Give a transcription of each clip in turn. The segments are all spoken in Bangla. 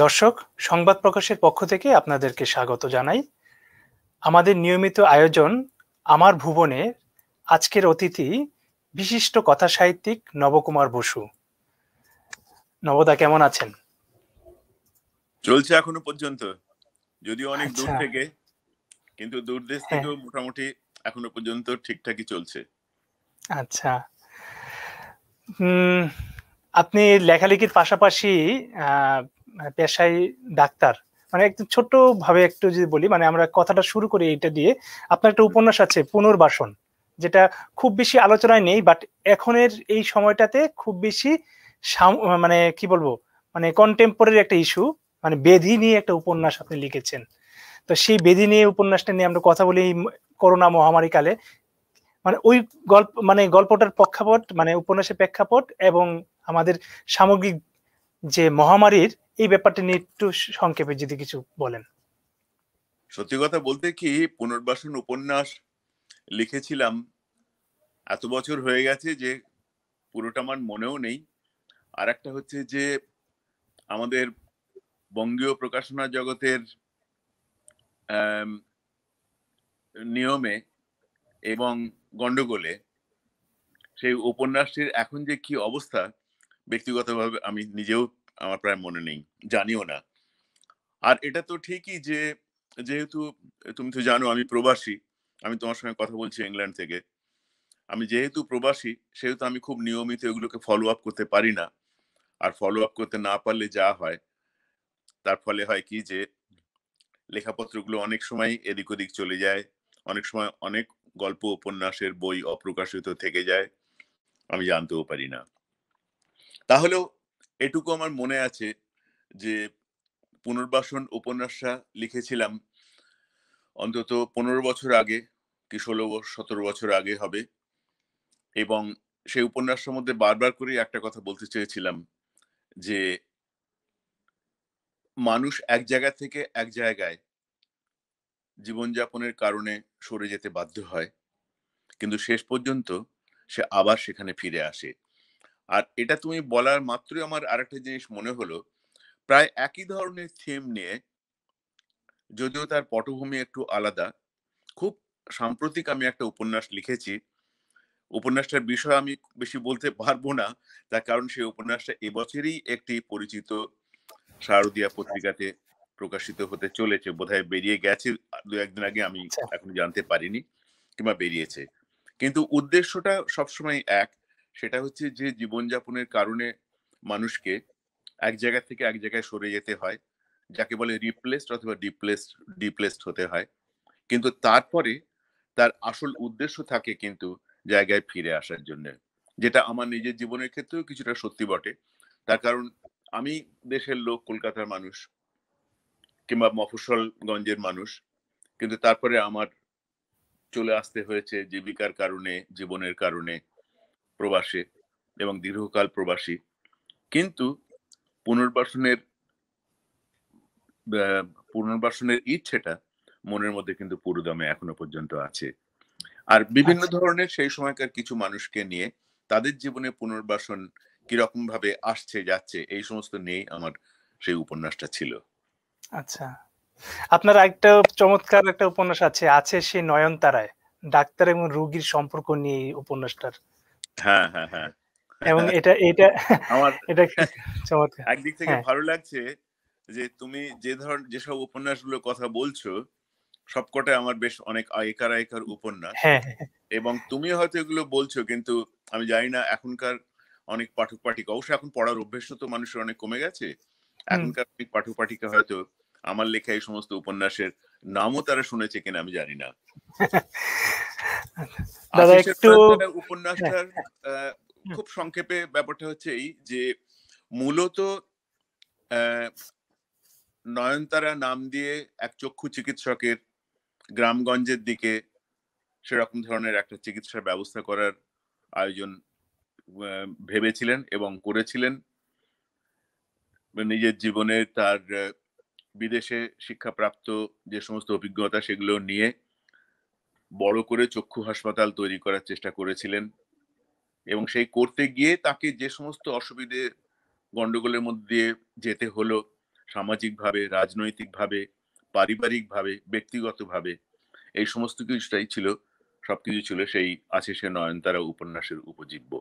দর্শক, সংবাদ প্রকাশের পক্ষ থেকে আপনাদেরকে স্বাগত জানাই। আমাদের নিয়মিত আয়োজন আমার ভুবনে আজকের অতিথি বিশিষ্ট কথাসাহিত্যিক নবকুমার বসু। নবদা, কেমন আছেন? চলছে এখনো পর্যন্ত, যদিও অনেক দূর আচ্ছা। থেকে, কিন্তু দূরদেশ হ্যাঁ। থেকেও মোটামুটি এখনো পর্যন্ত ঠিকঠাকই চলছে। আচ্ছা। আপনি লেখালেখির পাশাপাশি পেশায় ডাক্তার। মানে একটু ছোট্ট ভাবে একটু যদি বলি, মানে আমরা কথাটা শুরু করি এটা দিয়ে। আপনার একটা উপন্যাস আছে পুনর্বাসন, যেটা খুব বেশি আলোচনায় নেই, বাট এখনের এই সময়টাতে খুব বেশি মানে কি বলবো, মানে কন্টেম্পোরারি একটা ইস্যু, মানে বেধি নিয়ে একটা উপন্যাস আপনি লিখেছেন। তো সেই বেধি নিয়ে উপন্যাসটা নিয়ে আমরা কথা বলি। করোনা মহামারী কালে মানে ওই গল্প, মানে গল্পটার প্রেক্ষাপট, মানে উপন্যাসের প্রেক্ষাপট এবং আমাদের সামগ্রিক যে মহামারীর এই ব্যাপারটা নিয়ে একটু সংক্ষেপে যদি কিছু বলেন। সত্যি কথা বলতে কি, পুনর্বাসন উপন্যাস লিখেছিলাম, এত বছর হয়ে গেছে যে পুরোটা আমার মনেও নেই। আর একটা হচ্ছে যে আমাদের বঙ্গীয় প্রকাশনা জগতের নিয়মে এবং গন্ডগোলে সেই উপন্যাসটির এখন যে কি অবস্থা, ব্যক্তিগতভাবে আমি নিজেও আমার প্রায় মনে নেই, জানিও না। আর এটা তো ঠিকই যে যেহেতু তুমি তো জানো আমি প্রবাসী, আমি তোমার সঙ্গে কথা বলছি ইংল্যান্ড থেকে। আমি যেহেতু প্রবাসী সেহেতু আমি খুব নিয়মিত এগুলোকে ফলো আপ করতে পারি না। আর ফলো আপ করতে না পারলে যা হয়, তার ফলে হয় কি যে লেখাপত্রগুলো অনেক সময় এদিক ওদিক চলে যায়, অনেক সময় অনেক গল্প উপন্যাসের বই অপ্রকাশিত থেকে যায়, আমি জানতেও পারি না। তাহলেও এটুকু আমার মনে আছে যে পুনর্বাসন উপন্যাসটা লিখেছিলাম অন্তত 15 বছর আগে, কি 16-17 বছর আগে হবে। এবং সেই উপন্যাসটার মধ্যে বারবার করে একটা কথা বলতে চেয়েছিলাম যে মানুষ এক জায়গা থেকে এক জায়গায় জীবনযাপনের কারণে সরে যেতে বাধ্য হয়, কিন্তু শেষ পর্যন্ত সে আবার সেখানে ফিরে আসে। আর এটা তুমি বলার মাত্রই আমার আরেকটা জিনিস মনে হলো, প্রায় একই ধরনের থিম নিয়ে, যদিও তার পটভূমি একটু আলাদা, খুব সাম্প্রতিক আমি একটা উপন্যাস লিখেছি। উপন্যাসটার বিষয় আমি বেশি বলতে পারবো না, তার কারণ সেই উপন্যাসটা এবছরই একটি পরিচিত শারদীয়া পত্রিকাতে প্রকাশিত হতে চলেছে, বোধহয় বেরিয়ে গেছে 2-1 দিন আগে, আমি আচ্ছা। এখন জানতে পারিনি, কিংবা বেরিয়েছে। কিন্তু উদ্দেশ্যটা সবসময় এক, সেটা হচ্ছে যে জীবনযাপনের কারণে মানুষকে এক জায়গা থেকে এক জায়গায় সরে যেতে হয়, যাকে বলে রিপ্লেসড অথবা ডিপ্লেসড হতে হয়। কিন্তু তারপরে তার আসল উদ্দেশ্য থাকে কিন্তু জায়গায় ফিরে আসার জন্য, যেটা আমার নিজের জীবনের ক্ষেত্রেও কিছুটা সত্যি বটে। তার কারণ আমি দেশের লোক, কলকাতার মানুষ কিংবা মফস্বলগঞ্জের মানুষ, কিন্তু তারপরে আমার চলে আসতে হয়েছে জীবিকার কারণে, জীবনের কারণে প্রবাসে, এবং দীর্ঘকাল প্রবাসী। কিন্তু পুনর্বাসনের পুনর্বাসনের ইচ্ছেটা মনের মধ্যে কিন্তু পুরোদমে এখনো পর্যন্ত আছে। আর বিভিন্ন আচ্ছা। ধরনের সেই সময়কার কিছু মানুষকে নিয়ে তাদের জীবনে পুনর্বাসন কিরকম ভাবে আসছে যাচ্ছে, এই সমস্ত নিয়েই আমার সেই উপন্যাসটা ছিল। আচ্ছা, আপনার একটা চমৎকার একটা উপন্যাস আছে, আছে সে নয়নতারায়, ডাক্তার এবং রোগীর সম্পর্ক নিয়ে এই উপন্যাসটার। হ্যাঁ, হ্যাঁ, হ্যাঁ। এবং এটা এটা আমার এটা চমৎকার। একদিক থেকে হ্যাঁ। ভালো লাগছে যে তুমি যেসব উপন্যাসগুলোর কথা বলছো, সবকটাই আমার বেশ অনেক আগেকার আগেকার উপন্যাস। হ্যাঁ, হ্যাঁ। এবং তুমি হয়তো এগুলো বলছো, কিন্তু আমি জানি না এখনকার অনেক পাঠক পাঠিকা, অবশ্য এখন পড়ার অভ্যেস তো মানুষের অনেক কমে গেছে, হুম। এখনকার অনেক পাঠক পাঠিকা হয়তো আমার লেখা এই সমস্ত উপন্যাসের নামও তারা শুনেছে কিনা আমি জানি না। দাদা আশিসের একটু। হ্যাঁ, উপন্যাসটার হুম। খুব সংক্ষেপে ব্যাপারটা হচ্ছে এই যে মূলত নয়নতারা নাম দিয়ে এক চক্ষু চিকিৎসকের গ্রামগঞ্জের দিকে সেরকম ধরনের একটা চিকিৎসার ব্যবস্থা করার আয়োজন ভেবেছিলেন এবং করেছিলেন। নিজের জীবনে তার বিদেশে শিক্ষাপ্রাপ্ত যে সমস্ত অভিজ্ঞতা সেগুলো নিয়ে বড় করে চক্ষু হাসপাতাল তৈরি করার চেষ্টা করেছিলেন। এবং সেই করতে গিয়ে তাকে যে সমস্ত অসুবিধে গন্ডগোলের মধ্যে দিয়ে যেতে হলো, সামাজিকভাবে, রাজনৈতিকভাবে, পারিবারিকভাবে, ব্যক্তিগতভাবে এই সমস্ত কিছুটাই ছিল, সবকিছু ছিল সেই আছে সে নয়নতারা উপন্যাসের উপজীব্য।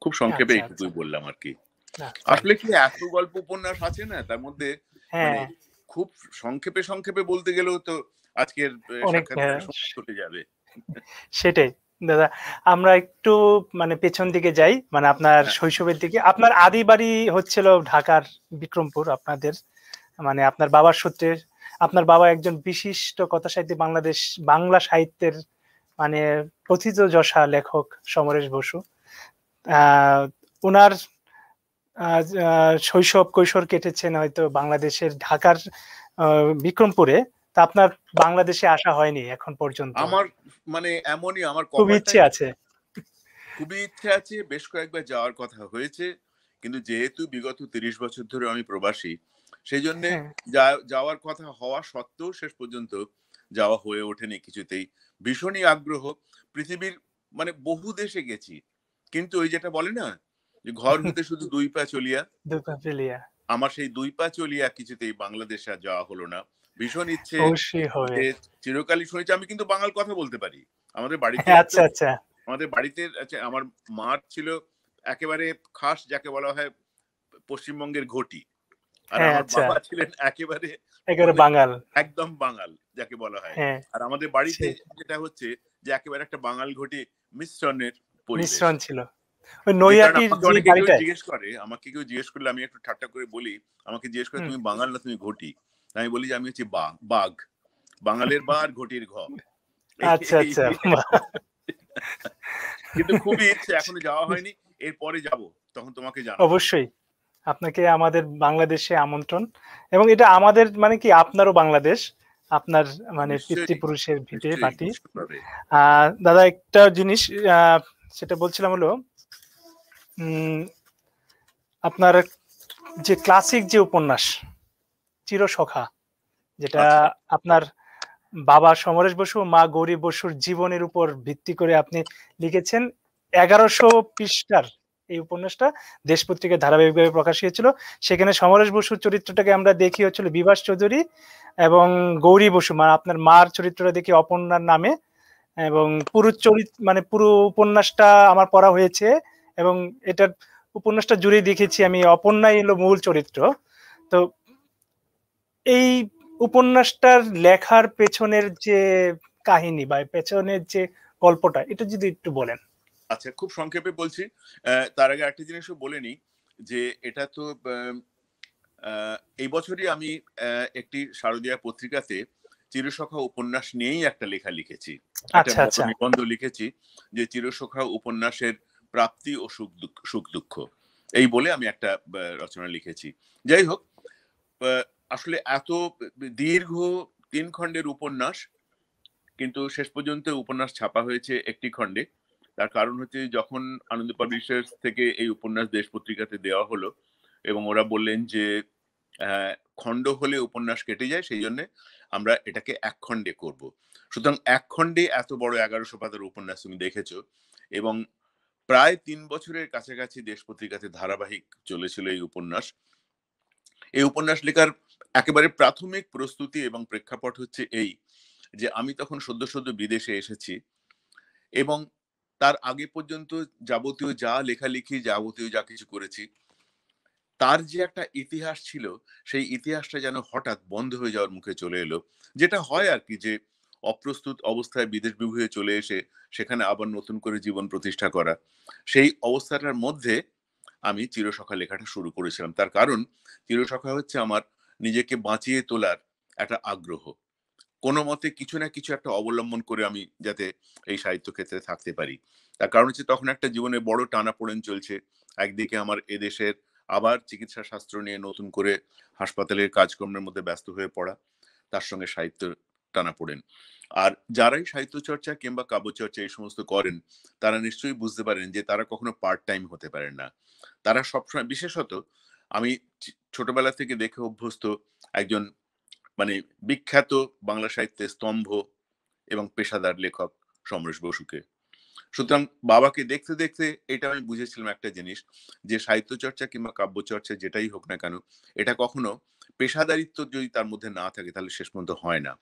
খুব সংক্ষেপে আচ্ছা, আচ্ছা। এইটুকুই বললাম আরকি। না, ফাইন। আসলে কি এত গল্প উপন্যাস আছে না তার মধ্যে, মানে হ্যাঁ, খুব সংক্ষেপে বলতে গেলেও তো আজকের অনেক সাক্ষাৎকারের সময় চলে যাবে। সেটাই। দাদা, আমরা একটু মানে পেছন দিকে যাই। মানে আপনার হ্যাঁ, শৈশবের দিকে। আপনার আদি বাড়ি হচ্ছিল ঢাকার বিক্রমপুর আপনাদের। মানে আপনার বাবার সূত্রে আপনার বাবা একজন বিশিষ্ট কথাসাহিত্যিক, বাংলা সাহিত্যের মানে প্রথিতযশা লেখক সমরেশ বসু। আহ উনার শৈশব কৈশোর কেটেছেন হয়তো বাংলাদেশের ঢাকার বিক্রমপুরে। তা আপনার বাংলাদেশে আসা হয়নি এখন পর্যন্ত। আমার মানে এমনই, আমার খুব ইচ্ছে কপালটাই আছে। খুবই ইচ্ছে আছে, বেশ কয়েকবার যাওয়ার কথা হয়েছে, কিন্তু যেহেতু বিগত ৩০ বছর ধরে আমি প্রবাসী, সেই জন্য হ্যাঁ, যাওয়ার কথা হওয়া সত্ত্বেও শেষ পর্যন্ত যাওয়া হয়ে ওঠেনি কিছুতেই। ভীষণই আগ্রহ, পৃথিবীর মানে বহু দেশে গেছি, কিন্তু ওই যেটা বলে না যে ঘর হতে শুধু ২ পা চলিয়া, দুপাপিলিয়া আমার সেই ২ পা চলিয়া কিছুতেই বাংলাদেশে আর যাওয়া হলো না। ভীষণ ইচ্ছে অবশ্যই হবে। যে চিরকালই শুনেছি, আমি কিন্তু বাঙাল কথা বলতে পারি। আমাদের বাড়িতে হ্যাঁ, তো আচ্ছা, আচ্ছা। আমাদের বাড়িতে আচ্ছা, আমার মার ছিল একেবারে খাস যাকে বলা হয় পশ্চিমবঙ্গের ঘটি। আর হ্যাঁ, আমার আচ্ছা। বাবা ছিলেন একেবারে একেবারে মানে বাঙাল। একদম বাঙাল যাকে বলা হয়। হ্যাঁ, আর আমাদের বাড়িতে সেই যেটা হচ্ছে যে একেবারে একটা বাঙাল ঘটি মিশ্রণের পরিবেশ। মিশ্রণ ছিল। ওই যে কারণে নৈহাটির আমাকে যে অনেকে কেউ বাড়িটায়। জিজ্ঞেস করে, আমাকে কেউ জিজ্ঞেস করলে আমি একটু ঠাট্টা করে বলি, আমাকে জিজ্ঞেস করে হুম, তুমি বাঙাল না তুমি ঘটি? আমি বলি যে আমি হচ্ছি বাঘ। বাঙালের বা আর ঘটির ঘ। এই আচ্ছা, এই আচ্ছা। বাহ! কিন্তু খুবই ইচ্ছে, এখনো যাওয়া হয়নি। এরপরে যাব। তখন তোমাকে জানাবো। অবশ্যই। আপনাকে আমাদের বাংলাদেশে আমন্ত্রণ। এবং এটা আমাদের মানে কি আপনারও বাংলাদেশ। আপনার মানে নিশ্চয়ই, পিতৃপুরুষের ভিটে নিশ্চয়ই, মাটি। নিশ্চিতভাবে। দাদা একটা জিনিস আ সেটা বলছিলাম হলো উম আপনার যে ক্লাসিক যে উপন্যাস 'চিরসখা' যেটা আচ্ছা, আপনার বাবা সমরেশ বসু ও মা গৌরী বসুর জীবনের উপর ভিত্তি করে আপনি লিখেছেন। ১১০০ পৃষ্ঠার এই উপন্যাসটা দেশ পত্রিকায় ধারাবাহিকভাবে প্রকাশ হয়েছিল। সেখানে সমরেশ বসুর চরিত্রটাকে আমরা দেখি হচ্ছিল বিভাস চৌধুরী এবং গৌরী বসু আপনার মার চরিত্রটা দেখি অপর্ণার নামে। এবং মানে পুরো উপন্যাসটা আমার পড়া হয়েছে এবং এটার উপন্যাসটা জুড়েই দেখেছি আমি অপর্ণাই হলো মূল চরিত্র। তো এই উপন্যাসটার লেখার পেছনের যে কাহিনী বা পেছনের যে গল্পটা এটা যদি একটু বলেন। আচ্ছা, খুব সংক্ষেপে বলছি। তার আগে একটা জিনিসও বলে নিই যে এটা তো আ এই বছরই আমি একটি শারদীয়া পত্রিকাতে চিরসখা উপন্যাস নিয়েই একটা লেখা লিখেছি। একটা আচ্ছা, বড় আচ্ছা। নিবন্ধ লিখেছি যে চিরসখা উপন্যাসের প্রাপ্তি ও সুখ-দুঃখ। এই বলে আমি একটা রচনা লিখেছি। যাই হোক, আ আসলে এত দীর্ঘ ৩ খণ্ডের উপন্যাস, কিন্তু শেষ পর্যন্ত উপন্যাস ছাপা হয়েছে একটি খণ্ডে। তার কারণ হচ্ছে যখন আনন্দ পাবলিশার্স থেকে এই উপন্যাস দেশ পত্রিকাতে দেওয়া হলো এবং ওরা বললেন যে খণ্ড হলে উপন্যাস কেটে যায়, সেই জন্যে আমরা এটাকে ১ খণ্ডে করব। সুতরাং ১ খণ্ডে এত বড় ১১০০ পাতার উপন্যাস তুমি দেখেছ, এবং প্রায় ৩ বছরের কাছাকাছি দেশ পত্রিকাতে ধারাবাহিক চলেছিল এই উপন্যাস। এই উপন্যাস লেখার একেবারে প্রাথমিক প্রস্তুতি এবং প্রেক্ষাপট হচ্ছে এই, যে আমি তখন সদ্য বিদেশে এসেছি এবং তার আগে পর্যন্ত যাবতীয় যা লেখালেখি, যাবতীয় যা কিছু করেছি, তার যে একটা ইতিহাস ছিল, সেই ইতিহাসটা যেন হঠাৎ বন্ধ হয়ে যাওয়ার মুখে চলে এলো। যেটা হয় আরকি, যে অপ্রস্তুত অবস্থায় বিদেশ বিভুঁইয়ে চলে এসে সেখানে আবার নতুন করে জীবন প্রতিষ্ঠা করা। সেই অবস্থাটার মধ্যে আমি চিরসখা লেখাটা শুরু করেছিলাম। তার কারণ চিরসখা হচ্ছে আমার নিজেকে বাঁচিয়ে তোলার একটা আগ্রহ। কোনমতে কিছু না কিছু একটা অবলম্বন করে আমি যাতে এই সাহিত্য ক্ষেত্রে থাকতে পারি। তার কারণ হচ্ছে তখন একটা জীবনে বড় টানাপোড়েন চলছে। একদিকে আমার এদেশের আবার চিকিৎসা শাস্ত্র নিয়ে নতুন করে হাসপাতালের কাজকর্মের মধ্যে ব্যস্ত হয়ে পড়া। তার সঙ্গে সাহিত্যের টানাপোড়েন। আর যারাই সাহিত্য চর্চা কিংবা কাব্যচর্চা এই সমস্ত করেন, তারা নিশ্চয়ই বুঝতে পারেন যে তারা কখনো পার্ট টাইম হতে পারেন না। তারা সবসময়, বিশেষত আমি ছোটবেলা থেকে দেখে অভ্যস্ত একজন মানে বিখ্যাত বাংলা সাহিত্যের স্তম্ভ এবং পেশাদার লেখক সমরেশ বসুকে। সুতরাং বাবাকে দেখতে দেখতে এটা আমি বুঝেছিলাম একটা জিনিস, যে সাহিত্য চর্চা কিংবা কাব্য চর্চা যেটাই হোক না কেন, এটা কখনো পেশাদারিত্ব যদি তার মধ্যে না থাকে তাহলে শেষ পর্যন্ত হয় না।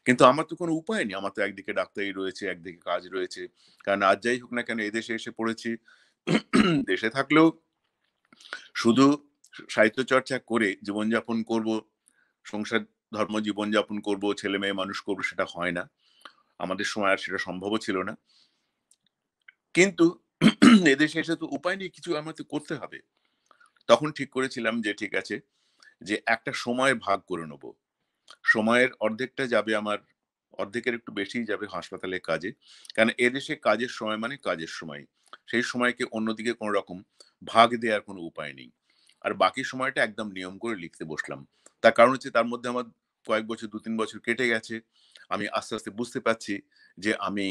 কিন্তু আমার তো কোনো উপায় নেই। আমার তো একদিকে ডাক্তারি রয়েছে, একদিকে কাজ রয়েছে। কারণ আজ যাই হোক না কেন এদেশে এসে পড়েছি। দেশে থাকলেও শুধু সাহিত্য চর্চা করে জীবনযাপন করব, সংসার ধর্ম জীবনযাপন করব, ছেলে-মেয়ে মানুষ করব সেটা হয় না। আমাদের সময় আর সেটা সম্ভবও ছিল না। কিন্তু এদেশে এসে তো উপায় নেই, কিছু আমাকে করতে হবে। তখন ঠিক করেছিলাম যে ঠিক আছে, যে একটা সময় ভাগ করে নেব। সময়ের অর্ধেকটা যাবে আমার, অর্ধেকের একটু বেশিই যাবে হাসপাতালে কাজে। কারণ এদেশে কাজের সময় মানে কাজের সময়। সেই সময়কে অন্যদিকে কোনো রকম ভাগ দেওয়ার কোনো উপায় নেই। আর বাকি সময়টা একদম নিয়ম করে লিখতে বসলাম। তার কারণ হচ্ছে তার মধ্যে আমার কয়েক বছর ২-৩ বছর কেটে গেছে। আমি আস্তে, আস্তে বুঝতে পারছি যে আমি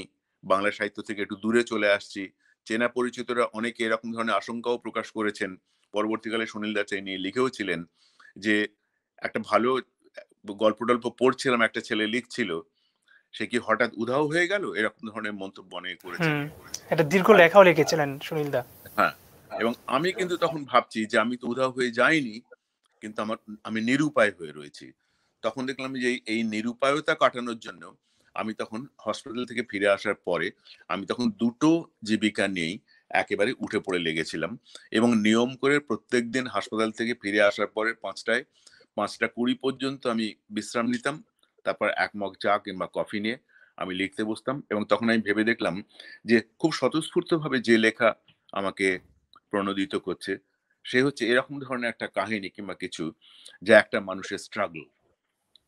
বাংলা সাহিত্য থেকে একটু দূরে চলে আসছি। চেনা পরিচিতরা অনেকে এরকম ধরনের আশঙ্কাও প্রকাশ করেছেন। পরবর্তীকালে সুনীল দা এই নিয়ে লিখেও ছিলেন যে, একটা ভালো গল্প-টল্প পড়ছিলাম, একটা ছেলে লিখছিল। সে কি হঠাৎ উধাও হয়ে গেল? এরকম ধরনের মন্তব্য অনেকে করেছেন। হুম, একটা দীর্ঘ আর লেখাও লিখেছিলেন সুনীল দা। হ্যাঁ, এবং আমি কিন্তু তখন ভাবছি যে আমি তো উধাও হয়ে যাইনি। কিন্তু আমি নিরুপায় হয়ে রয়েছি। তখন দেখলাম যে এই নিরুপায়তা কাটানোর জন্য আমি তখন হসপিটাল থেকে ফিরে আসার পরে আমি তখন ২ টো জীবিকা নিয়েই একেবারে উঠে পড়ে লেগেছিলাম এবং নিয়ম করে প্রত্যেকদিন হাসপাতাল থেকে ফিরে আসার পরে ৫টা ২০ পর্যন্ত আমি বিশ্রাম নিতাম। তারপর ১ মগ চা কিংবা কফি নিয়ে আমি লিখতে বসতাম এবং তখন আমি ভেবে দেখলাম যে খুব স্বতঃস্ফূর্তভাবে যে লেখা আমাকে প্রণোদিত করছে সে হচ্ছে এরকম ধরনের একটা কাহিনী কিংবা কিছু, যা একটা মানুষের স্ট্রাগল।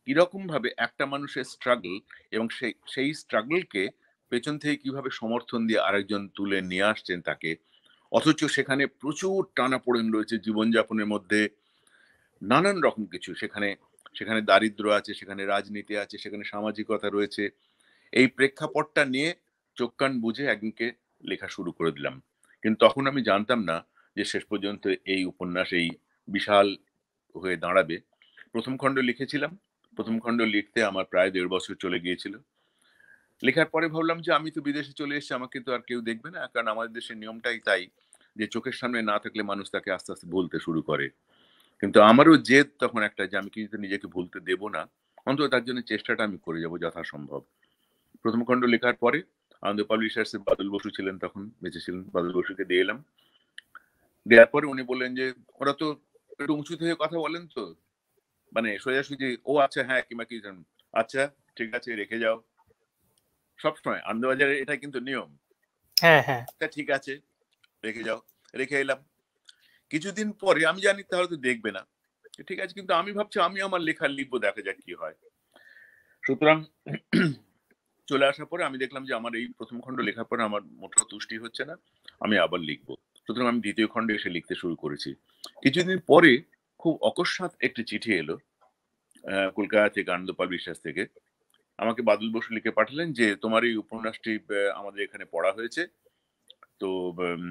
কিরকম ভাবে একটা মানুষের স্ট্রাগল এবং সেই স্ট্রাগলকে পেছন থেকে কিভাবে সমর্থন দিয়ে আরেকজন তুলে নিয়ে আসছেন তাকে। অথচ সেখানে প্রচুর টানাপোড়েন রয়েছে জীবনযাপনের মধ্যে, নানান রকম কিছু। সেখানে সেখানে দারিদ্র্য আছে, সেখানে রাজনীতি আছে, সেখানে সামাজিকতা রয়েছে। এই প্রেক্ষাপটটা নিয়ে চোখ কান বুজে একদিনকে লেখা শুরু করে দিলাম। কিন্তু তখন আমি জানতাম না যে শেষ পর্যন্ত এই উপন্যাস এই বিশাল হয়ে দাঁড়াবে। ১ম খণ্ড লিখেছিলাম। ১ম খণ্ড লিখতে আমার প্রায় ১.৫ বছর চলে গিয়েছিল। লেখার পরে ভাবলাম যে আমি তো বিদেশে চলে এসেছি, আমাকে তো আর কেউ দেখবে না। কারণ আমাদের দেশের নিয়মটাই তাই যে চোখের সামনে না থাকলে মানুষ তাকে আস্তে, আস্তে ভুলতে শুরু করে। কিন্তু আমারও জেদ তখন একটা যে আমি কিন্তু নিজেকে ভুলতে দেব না। অন্তত তার জন্য চেষ্টাটা আমি করে যাব যথাসম্ভব। ১ম খণ্ড লেখার পরে আনন্দ পাবলিশার্স এর বাদল বসু ছিলেন তখন, বেঁচে ছিলেন। বাদল বসুকে দিয়ে এলাম। দেওয়ার পরে উনি বললেন যে, "ওরা তো একটু উঁচু থেকে কথা বলেন তো। মানে সোজাসুজি ও আচ্ছা হ্যাঁ, কিংবা কি জান আচ্ছা ঠিক আছে রেখে যাও।" সবসময় আনন্দবাজারের এটা কিন্তু নিয়ম। হ্যাঁ, হ্যাঁ। "আচ্ছা ঠিক আছে, রেখে যাও।" রেখে এলাম। কিছুদিন পরে আমি জানি তাহলে তো দেখবে না। ঠিক আছে, কিন্তু আমি ভাবছি আমি আমার লেখা লিখবো, দেখা যাক কি হয়। সুতরাং চলে আসার পরে আমি দেখলাম যে আমার এই ১ম খণ্ড লেখার পরে আমার মোটেও তুষ্টি হচ্ছে না। আমি আবার লিখব। সুতরাং আমি ২য় খণ্ডে এসে লিখতে শুরু করেছি। কিছুদিন পরে খুব অকস্মাৎ একটি চিঠি এলো কলকাতা থেকে, আনন্দ পাবলিশার্স থেকে। আমাকে বাদল বসু লিখে পাঠালেন যে, "তোমার এই উপন্যাসটি আমাদের এখানে পড়া হয়েছে। তো উম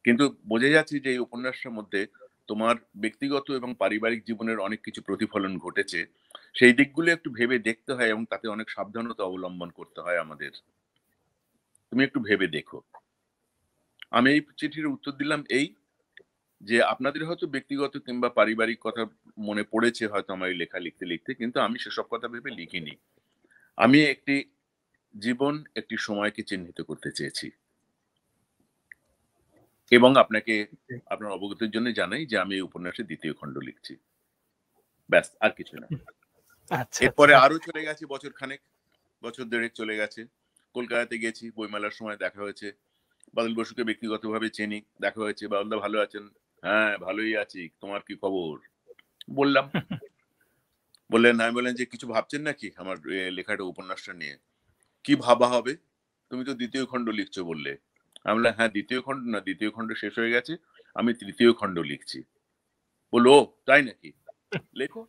কিন্তু বোঝা যাচ্ছে যে এই উপন্যাসটার মধ্যে তোমার ব্যক্তিগত এবং পারিবারিক জীবনের অনেক কিছু প্রতিফলন ঘটেছে। সেই দিকগুলো একটু ভেবে দেখতে হয় এবং তাতে অনেক সাবধানতা অবলম্বন করতে হয় আমাদের। তুমি একটু ভেবে দেখো।" আমি এই চিঠির উত্তর দিলাম এই যে, "আপনাদের হয়তো ব্যক্তিগত কিংবা পারিবারিক কথা মনে পড়েছে হয়তো আমার এই লেখা লিখতে, লিখতে। কিন্তু আমি সেসব কথা ভেবে লিখিনি। আমি একটি জীবন, একটি সময়কে চিহ্নিত করতে চেয়েছি। এবং আপনাকে আপনার অবগতির জন্য জানাই যে আমি এই উপন্যাসের ২য় খণ্ড লিখছি। ব্যাস আর কিছু না।" আচ্ছা, এরপরে আচ্ছা। আরো চলে গেছে বছর খানেক, বছর ১.৫ চলে গেছে। কলকাতাতে গেছি, বইমেলার সময় দেখা হয়েছে। বাদল বসুকে ব্যক্তিগতভাবে চিনি। দেখা হয়েছে, "বাদলদা ভালো আছেন?" "হ্যাঁ, ভালোই আছি। তোমার কি খবর?" বললাম। বললেন, আমি বললাম যে, "কিছু ভাবছেন নাকি আমার লেখাটা উপন্যাসটা নিয়ে?" "কি ভাবা হবে? তুমি তো ২য় খণ্ড লিখছো বললে।" আমি বললাম, "হ্যাঁ, ২য় খণ্ড না, ২য় খণ্ড শেষ হয়ে গেছে। আমি ৩য় খণ্ড লিখছি।" বলল, "ও তাই নাকি? লেখো,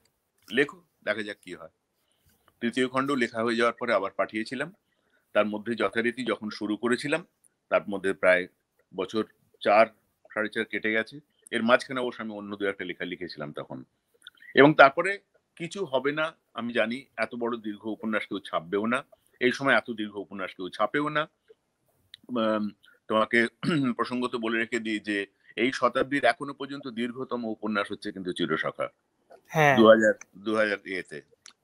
লেখো। দেখা যাক কি হয়।" ৩য় খণ্ড লেখা হয়ে যাওয়ার পরে আবার পাঠিয়েছিলাম। তার মধ্যে যথারীতি যখন শুরু করেছিলাম, তার মধ্যে প্রায় বছর ৪, ৪.৫ কেটে গেছে। এর মাঝখানে অবশ্য আমি অন্য ২-১ টা লেখা লিখেছিলাম তখন। এবং তারপরে কিছু হবে না, আমি জানি এত বড় দীর্ঘ উপন্যাস কেউ ছাপবেও না। এই সময় এত দীর্ঘ উপন্যাস কেউ ছাপেও না। আম তোমাকে প্রসঙ্গত বলে রেখে দিই যে, এই শতাব্দীর এখনো পর্যন্ত দীর্ঘতম উপন্যাস হচ্ছে কিন্তু 'চিরসখা'। হ্যাঁ 2000 ইয়েতে,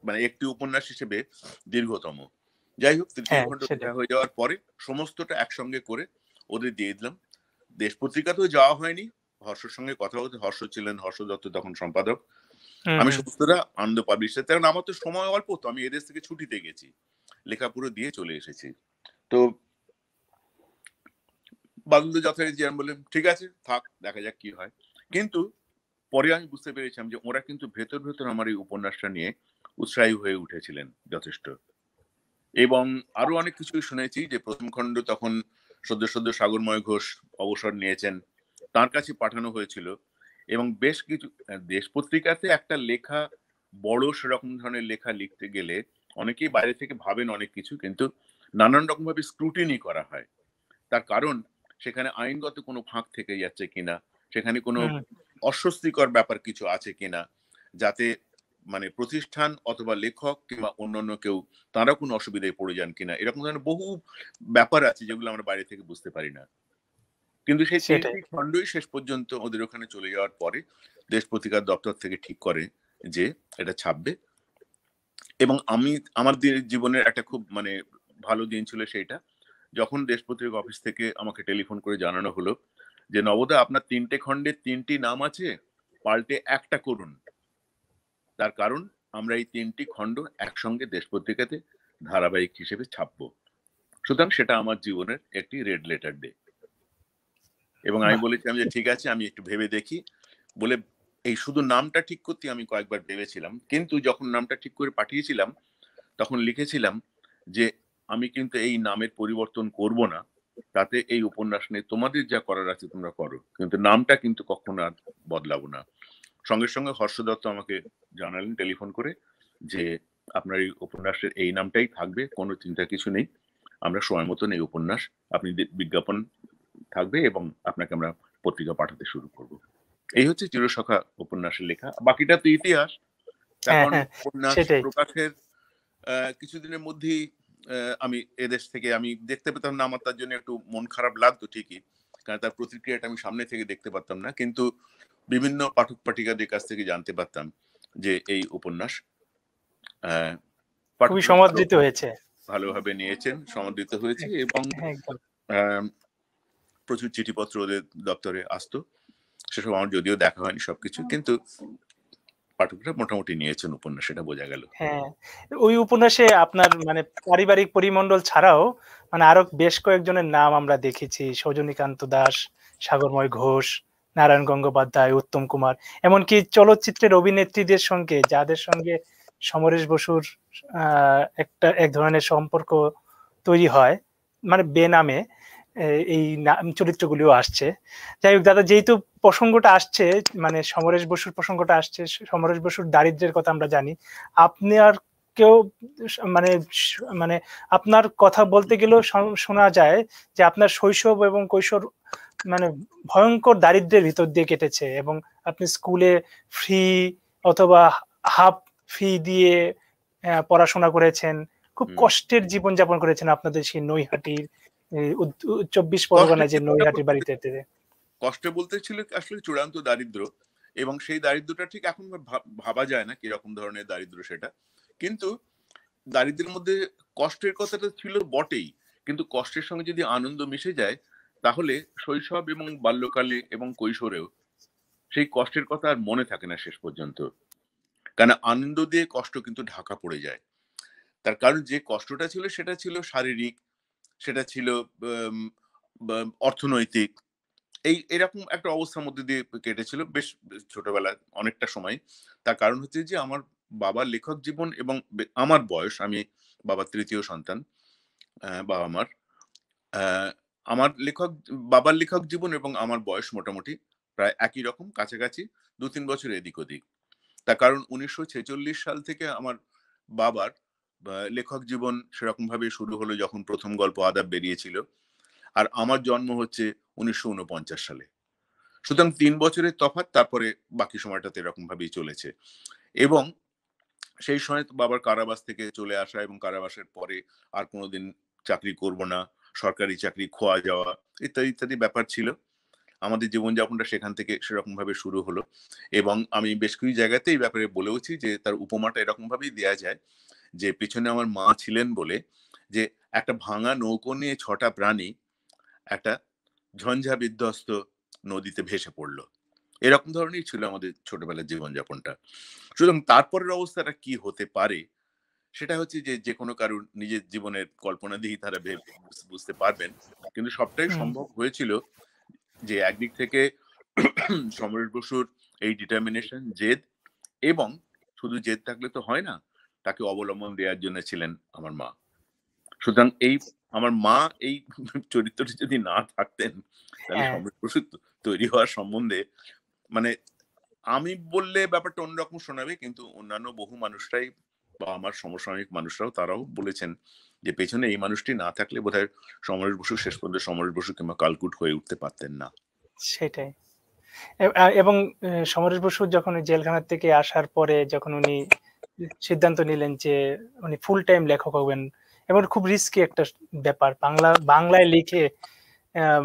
মানে একটি উপন্যাস হিসেবে দীর্ঘতম। যাই হোক, তৃতীয় হ্যাঁ খণ্ড সেটাই। লেখা হয়ে যাওয়ার পরে সমস্তটা একসঙ্গে করে ওদের দিয়ে দিলাম। দেশ পত্রিকাতেও যাওয়া হয়নি। হর্ষর সঙ্গে কথা বলতে, হর্ষ ছিলেন, হর্ষ দত্ত তখন সম্পাদক। হুম আমি হুম। সমস্তটা আনন্দ পাবলিশার, কারণ আমার তো সময় অল্প, তো আমি এদেশ থেকে ছুটিতে গেছি, লেখা পুরো দিয়ে চলে এসেছি। তো বাদল যথারীতি যেমন বললেন, ঠিক আছে থাক, দেখা যাক কি হয়। কিন্তু পরে আমি বুঝতে পেরেছিলাম যে ওরা কিন্তু ভেতর ভেতর আমার এই উপন্যাসটা নিয়ে উৎসাহী হয়ে উঠেছিলেন যথেষ্ট। এবং আরো অনেক কিছুই শুনেছি যে প্রথম খণ্ড তখন সদ্য সদ্য সাগরময় ঘোষ অবসর নিয়েছেন, তার কাছে পাঠানো হয়েছিল। এবং বেশ কিছু দেশ পত্রিকাতে একটা লেখা, বড় সেরকম ধরনের লেখা লিখতে গেলে অনেকেই বাইরে থেকে ভাবেন অনেক কিছু, কিন্তু নানান রকম ভাবে স্ক্রুটিনি করা হয়। তার কারণ সেখানে আইনগত কোনো ফাঁক থেকে যাচ্ছে কিনা, সেখানে কোনো হুম। অস্বস্তিকর ব্যাপার কিছু আছে কিনা, যাতে মানে প্রতিষ্ঠান অথবা লেখক কিংবা অন্যান্য কেউ তারা কোনো অসুবিধায় পড়ে যান কিনা, এরকম ধরনের বহু ব্যাপার আছে যেগুলো আমরা বাইরে থেকে বুঝতে পারি না। কিন্তু সেই সেটাই। ৩টি খণ্ডই শেষ পর্যন্ত ওদের ওখানে চলে যাওয়ার পরে দেশ পত্রিকার দপ্তর থেকে ঠিক করে যে এটা ছাপবে। এবং আমি আমার জীবনের একটা খুব মানে ভালো দিন ছিল সেইটা, যখন দেশ পত্রিকা অফিস থেকে আমাকে টেলিফোন করে জানানো হলো যে নবদা, আপনার ৩টে খণ্ডে ৩টি নাম আছে, পাল্টে একটা করুন। তার কারণ আমরা এই ৩টি খণ্ড একসঙ্গে দেশ পত্রিকাতে ধারাবাহিক হিসেবে ছাপবো। সুতরাং সেটা আমার জীবনের একটি রেড লেটার ডে। এবং আমি বাহ। বলেছিলাম যে ঠিক আছে, আমি একটু ভেবে দেখি বলে, এই শুধু নামটা ঠিক করতে আমি কয়েকবার ভেবেছিলাম, কিন্তু যখন নামটা ঠিক করে পাঠিয়েছিলাম তখন লিখেছিলাম যে আমি কিন্তু এই নামের পরিবর্তন করব না, তাতে এই উপন্যাস নিয়ে তোমাদের যা করার আছে তোমরা করো, কিন্তু নামটা কিন্তু কখনো আর বদলাবো না। সঙ্গে সঙ্গে হর্ষ দত্ত আমাকে জানালেন টেলিফোন করে যে আপনার এই উপন্যাসের এই নামটাই থাকবে, কোনো চিন্তা কিছু নেই, আমরা সময় মতন এই উপন্যাস, আপনি বিজ্ঞাপন থাকবে এবং আপনাকে আমরা পত্রিকা পাঠাতে শুরু করব। এই হচ্ছে চিরসখা উপন্যাসের লেখা, বাকিটা তো ইতিহাস। হ্যাঁ এখন হ্যাঁ উপন্যাস সেটাই। প্রকাশের কিছুদিনের মধ্যেই আমি এদেশ থেকে আমি দেখতে পেতাম না, আমার তার জন্য একটু মন খারাপ লাগতো ঠিকই, কারণ তার প্রতিক্রিয়াটা আমি সামনে থেকে দেখতে পারতাম না, কিন্তু বিভিন্ন পাঠক পাঠিকাদের কাছ থেকে জানতে পারতাম যে এই উপন্যাস আহ, খুবই পাঠকরা ভালো, সমাদৃত হয়েছে। ভালোভাবে নিয়েছেন, সমাদৃত হয়েছে এবং হ্যাঁ একদম। আহ, প্রচুর চিঠিপত্র ওদের দপ্তরে আসতো। সেসব আমার যদিও দেখা হয়নি সবকিছু, কিন্তু পাঠকরা মোটামুটি নিয়েছেন উপন্যাস, সেটা বোঝা গেল। হ্যাঁ, ওই উপন্যাসে আপনার মানে পারিবারিক পরিমণ্ডল ছাড়াও মানে আরো বেশ কয়েকজনের নাম আমরা দেখেছি। সজনীকান্ত দাস, সাগরময় ঘোষ, নারায়ণ গঙ্গোপাধ্যায়, উত্তম কুমার, এমনকি চলচ্চিত্রের অভিনেত্রীদের সঙ্গে যাদের সঙ্গে সমরেশ বসুর একটা এক ধরনের সম্পর্ক তৈরি হয়, মানে বেনামে এই চরিত্রগুলিও আসছে। যাই হোক দাদা, যেহেতু প্রসঙ্গটা আসছে, মানে সমরেশ বসুর প্রসঙ্গটা আসছে, সমরেশ বসুর দারিদ্র্যের কথা আমরা জানি। আপনি আর কেউ মানে মানে আপনার কথা বলতে গেলেও শোনা যায় যে আপনার শৈশব এবং কৈশোর মানে ভয়ঙ্কর দারিদ্র্যের ভিতর দিয়ে কেটেছে, এবং আপনি স্কুলে ফ্রি অথবা হাফ ফি দিয়ে পড়াশোনা করেছেন। খুব হুম। কষ্টের জীবনযাপন করেছেন আপনাদের সেই নৈহাটির 24 কষ্টে পরগনায় যে জীবনটা নৈহাটি বলতে, বাড়িতে। কষ্টে বলতে ছিল আসলে চূড়ান্ত দারিদ্র। এবং সেই দারিদ্রটা ঠিক এখন ভাবা যায় না কিরকম ধরনের দারিদ্র সেটা, কিন্তু দারিদ্রের মধ্যে কষ্টের কথাটা ছিল বটেই, কিন্তু কষ্টের সঙ্গে যদি আনন্দ মিশে যায় তাহলে শৈশব এবং বাল্যকালে এবং কৈশোরেও সেই কষ্টের কথা আর মনে থাকে না শেষ পর্যন্ত। কারণ আনন্দ দিয়ে কষ্ট কিন্তু ঢাকা পড়ে যায়। তার কারণ যে কষ্টটা ছিল সেটা ছিল শারীরিক, সেটা ছিল আম, অর্থনৈতিক, এরকম একটা অবস্থার মধ্যে দিয়ে কেটেছিল বেশ ছোটবেলায় অনেকটা সময়। তার কারণ হচ্ছে যে আমার বাবার লেখক জীবন এবং আমার বয়স, আমি বাবার তৃতীয় সন্তান। বাবা মার আহ, আমার বাবার লেখক জীবন এবং আমার বয়স মোটামুটি প্রায় একই রকম, কাছাকাছি 2-3 বছর এদিক ওদিক। তার কারণ 1946 সাল থেকে আমার বাবার লেখক জীবন সেরকম ভাবে শুরু হলো যখন প্রথম গল্প আদাব বেরিয়েছিল, আর আমার জন্ম হচ্ছে 1949 সালে। সুতরাং 3 বছরের তফাৎ, তারপরে বাকি সময়টাতে এরকম ভাবেই চলেছে। এবং সেই সময় তো বাবার কারাবাস থেকে চলে আসা এবং কারাবাসের পরে আর কোনোদিন চাকরি করব না, সরকারি চাকরি খোয়া যাওয়া, ইত্যাদি ইত্যাদি ব্যাপার ছিল। আমাদের জীবনযাপনটা সেখান থেকে সেরকম ভাবে শুরু হলো। এবং আমি বেশ কিছু জায়গাতে এই ব্যাপারে বলেওছি যে তার উপমাটা এরকম ভাবেই দেয়া যায় যে পেছনে আমার মা ছিলেন বলে, যে একটা ভাঙা নৌকো নিয়ে ৬টা প্রাণী একটা ঝঞ্ঝা বিধ্বস্ত নদীতে ভেসে পড়লো। এরকম ধরনেরই ছিল আমাদের ছোটবেলার জীবনযাপনটা। সুতরাং তারপরের অবস্থাটা কি হতে পারে সেটা হচ্ছে যে, যেকোনো কারুর নিজের জীবনের কল্পনা দিয়েই তারা বুঝতে পারবেন। কিন্তু সবটাই হুম, সম্ভব হয়েছিল যে একদিক থেকে সমরেশ বসুর এই ডিটারমিনেশন, জেদ, এবং শুধু জেদ থাকলে তো হয় না, তাকে অবলম্বন দেওয়ার জন্য ছিলেন আমার মা। সুতরাং এই আমার মা এই চরিত্রটি যদি না থাকতেন, তাহলে হ্যাঁ, সমরেশ বসু তৈরি হওয়ার সম্বন্ধে মানে আমি বললে ব্যাপারটা অন্যরকম শোনাবে, কিন্তু অন্যান্য বহু মানুষরাই বা আমার সমসাময়িক মানুষরাও তারাও বলেছেন যে পেছনে এই মানুষটি না থাকলে বোধহয় সমরেশ বসু শেষ পর্যন্ত সমরেশ বসু কিংবা কালকুট হয়ে উঠতে পারতেন না। সেটাই। এবং সমরেশ বসু যখন ওই জেলখানা থেকে আসার পরে যখন উনি সিদ্ধান্ত নিলেন যে উনি ফুল টাইম লেখক হবেন, এবং খুব রিস্কি একটা ব্যাপার, বাংলায় লিখে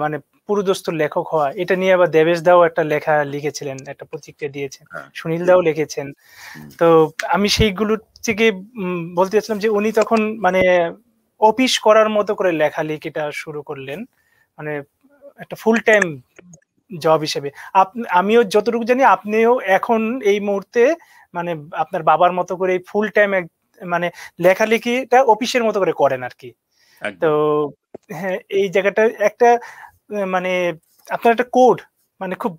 মানে পুরোদস্তুর লেখক হওয়া, এটা নিয়ে আবার দেবেশ দাও একটা লেখা লিখেছিলেন, একটা প্রতিক্রিয়া দিয়েছেন, হ্যাঁ। সুনীল দাও লিখেছেন। হুম। তো আমি সেইগুলোর থেকে বলতে চাচ্ছিলাম যে উনি তখন মানে অফিস করার মতো করে লেখালেখিটা শুরু করলেন, মানে একটা ফুল টাইম জব হিসেবে। আমিও যতটুকু জানি আপনিও এখন এই মুহূর্তে মানে আপনার বাবার মতো করে ফুল টাইম মানে লেখালেখিটা অফিসের মতো করে করেন আর কি। তো একদম। হ্যাঁ, এই জায়গাটা একটা মানে আপনার একটা কোড, মানে খুব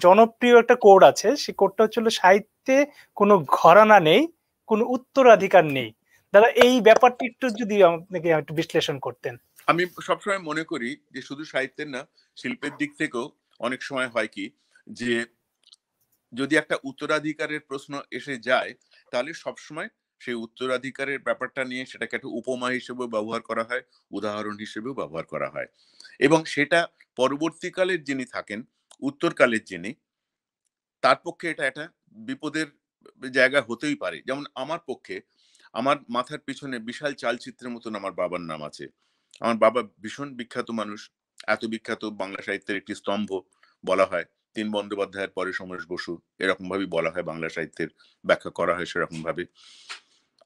জনপ্রিয় একটা কোড আছে, সেই কোডটা হচ্ছে হলো সাহিত্যে কোনো ঘরানা নেই, কোনো উত্তরাধিকার নেই। দাদা এই ব্যাপারটা একটু যদি আপনাকে একটু বিশ্লেষণ করতেন। আমি সবসময় মনে করি যে শুধু সাহিত্যের না, শিল্পের দিক থেকেও অনেক সময় হয় কি যে যদি একটা উত্তরাধিকারের প্রশ্ন এসে যায়, তাহলে সবসময় সেই উত্তরাধিকারের ব্যাপারটা নিয়ে সেটাকে একটা উপমা হিসেবেও ব্যবহার করা হয়, উদাহরণ হিসেবেও ব্যবহার করা হয়। এবং সেটা পরবর্তীকালের যিনি থাকেন, উত্তরকালের যিনি, তার পক্ষে এটা একটা বিপদের জায়গা হতেই পারে। যেমন আমার পক্ষে, আমার মাথার পিছনে বিশাল চালচিত্রের মতন আমার বাবার নাম আছে। আমার বাবা ভীষণ বিখ্যাত মানুষ। এত বিখ্যাত, বাংলা সাহিত্যের একটি স্তম্ভ বলা হয়। 'দীন বন্দ্যোপাধ্যায়ের পরে সমরেশ বসু, এরকম ভাবেই বলা হয়, বাংলা সাহিত্যের ব্যাখ্যা করা হয় সেরকম ভাবে।